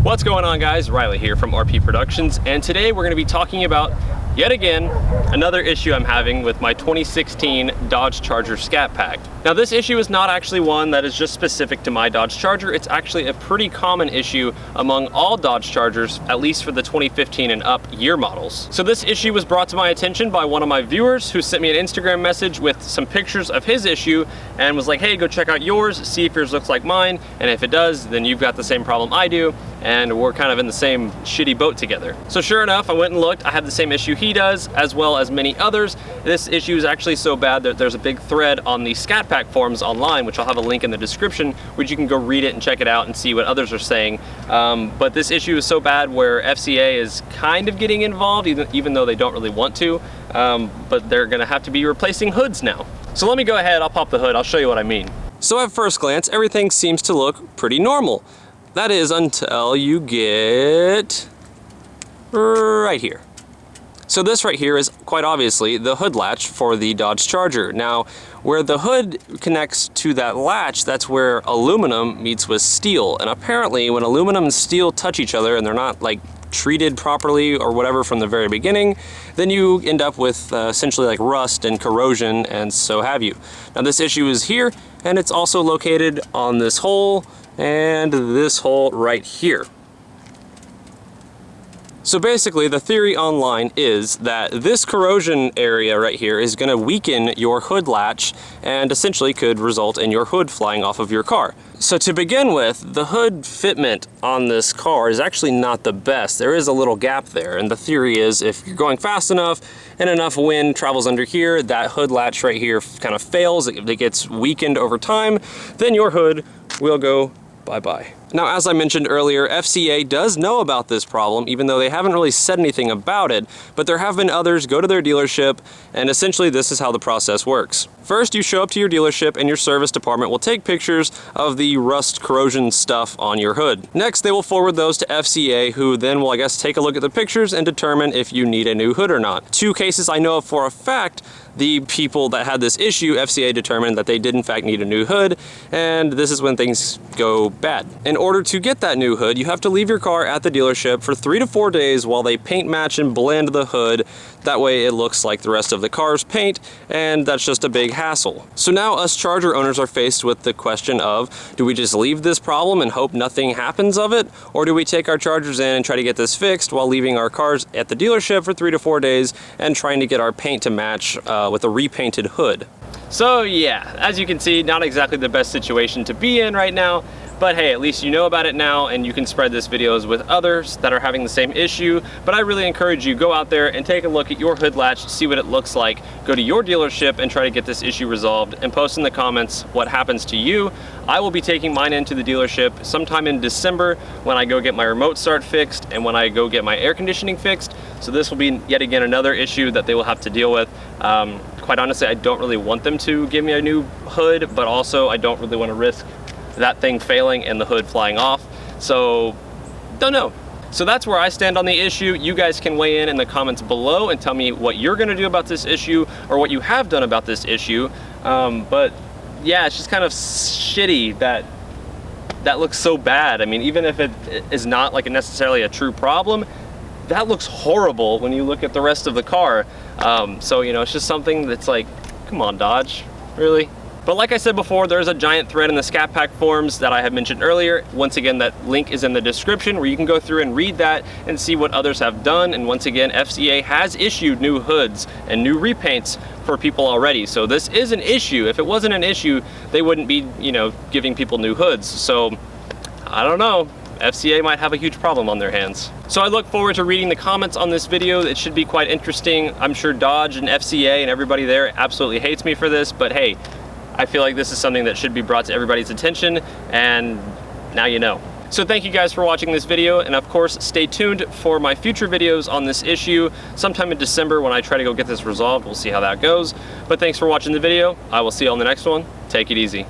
What's going on, guys? Riley here from RP Productions, and today we're going to be talking about, yet again, another issue I'm having with my 2016 Dodge Charger Scat Pack. Now, this issue is not actually one that is just specific to my Dodge Charger. It's actually a pretty common issue among all Dodge Chargers, at least for the 2015 and up year models. So this issue was brought to my attention by one of my viewers who sent me an Instagram message with some pictures of his issue and was like, hey, go check out yours, see if yours looks like mine, and if it does, then you've got the same problem I do, and we're kind of in the same shitty boat together. So sure enough, I went and looked. I had the same issue he does, as well as many others. This issue is actually so bad that there's a big thread on the Scat Pack forums online, which I'll have a link in the description, which you can go read it and check it out and see what others are saying. But this issue is so bad where FCA is kind of getting involved, even though they don't really want to, but they're gonna have to be replacing hoods now. So let me go ahead, I'll pop the hood, I'll show you what I mean. So at first glance, everything seems to look pretty normal. That is until you get right here. So this right here is quite obviously the hood latch for the Dodge Charger. Now, where the hood connects to that latch, that's where aluminum meets with steel. And apparently when aluminum and steel touch each other and they're not like treated properly or whatever from the very beginning, then you end up with essentially like rust and corrosion and so have you. Now this issue is here, and it's also located on this hole and this hole right here. So basically the theory online is that this corrosion area right here is going to weaken your hood latch and essentially could result in your hood flying off of your car. So to begin with, the hood fitment on this car is actually not the best. There is a little gap there, and the theory is if you're going fast enough and enough wind travels under here, that hood latch right here kind of fails, it gets weakened over time, then your hood will go bye-bye. Now, as I mentioned earlier, FCA does know about this problem, even though they haven't really said anything about it, but there have been others go to their dealership, and essentially this is how the process works. First, you show up to your dealership and your service department will take pictures of the rust corrosion stuff on your hood. Next, they will forward those to FCA, who then will, I guess, take a look at the pictures and determine if you need a new hood or not. Two cases I know of for a fact, the people that had this issue, FCA determined that they did in fact need a new hood, and this is when things go bad. In order to get that new hood, you have to leave your car at the dealership for 3 to 4 days while they paint, match, and blend the hood. That way it looks like the rest of the car's paint, and that's just a big hassle. So now us Charger owners are faced with the question of, do we just leave this problem and hope nothing happens of it? Or do we take our Chargers in and try to get this fixed while leaving our cars at the dealership for 3 to 4 days and trying to get our paint to match with a repainted hood? So yeah, as you can see, not exactly the best situation to be in right now, but hey, at least you know about it now and you can spread this videos with others that are having the same issue. But I really encourage you, go out there and take a look at your hood latch, see what it looks like, go to your dealership and try to get this issue resolved, and post in the comments what happens to you. I will be taking mine into the dealership sometime in December when I go get my remote start fixed and when I go get my air conditioning fixed. So this will be yet again another issue that they will have to deal with. Quite honestly, I don't really want them to give me a new hood, but also I don't really want to risk that thing failing and the hood flying off. So, don't know. So that's where I stand on the issue. You guys can weigh in the comments below and tell me what you're gonna do about this issue or what you have done about this issue. But yeah, it's just kind of shitty that that looks so bad. I mean, even if it is not like necessarily a true problem, that looks horrible when you look at the rest of the car. So, you know, it's just something that's like, come on, Dodge, really? But like I said before, there's a giant thread in the Scat Pack forums that I have mentioned earlier. Once again, that link is in the description where you can go through and read that and see what others have done. And once again, FCA has issued new hoods and new repaints for people already. So this is an issue. If it wasn't an issue, they wouldn't be, you know, giving people new hoods. So I don't know. FCA might have a huge problem on their hands. So I look forward to reading the comments on this video. It should be quite interesting. I'm sure Dodge and FCA and everybody there absolutely hates me for this, but hey, I feel like this is something that should be brought to everybody's attention, and now you know. So thank you guys for watching this video, and of course stay tuned for my future videos on this issue sometime in December when I try to go get this resolved. We'll see how that goes. But thanks for watching the video. I will see you on the next one. Take it easy.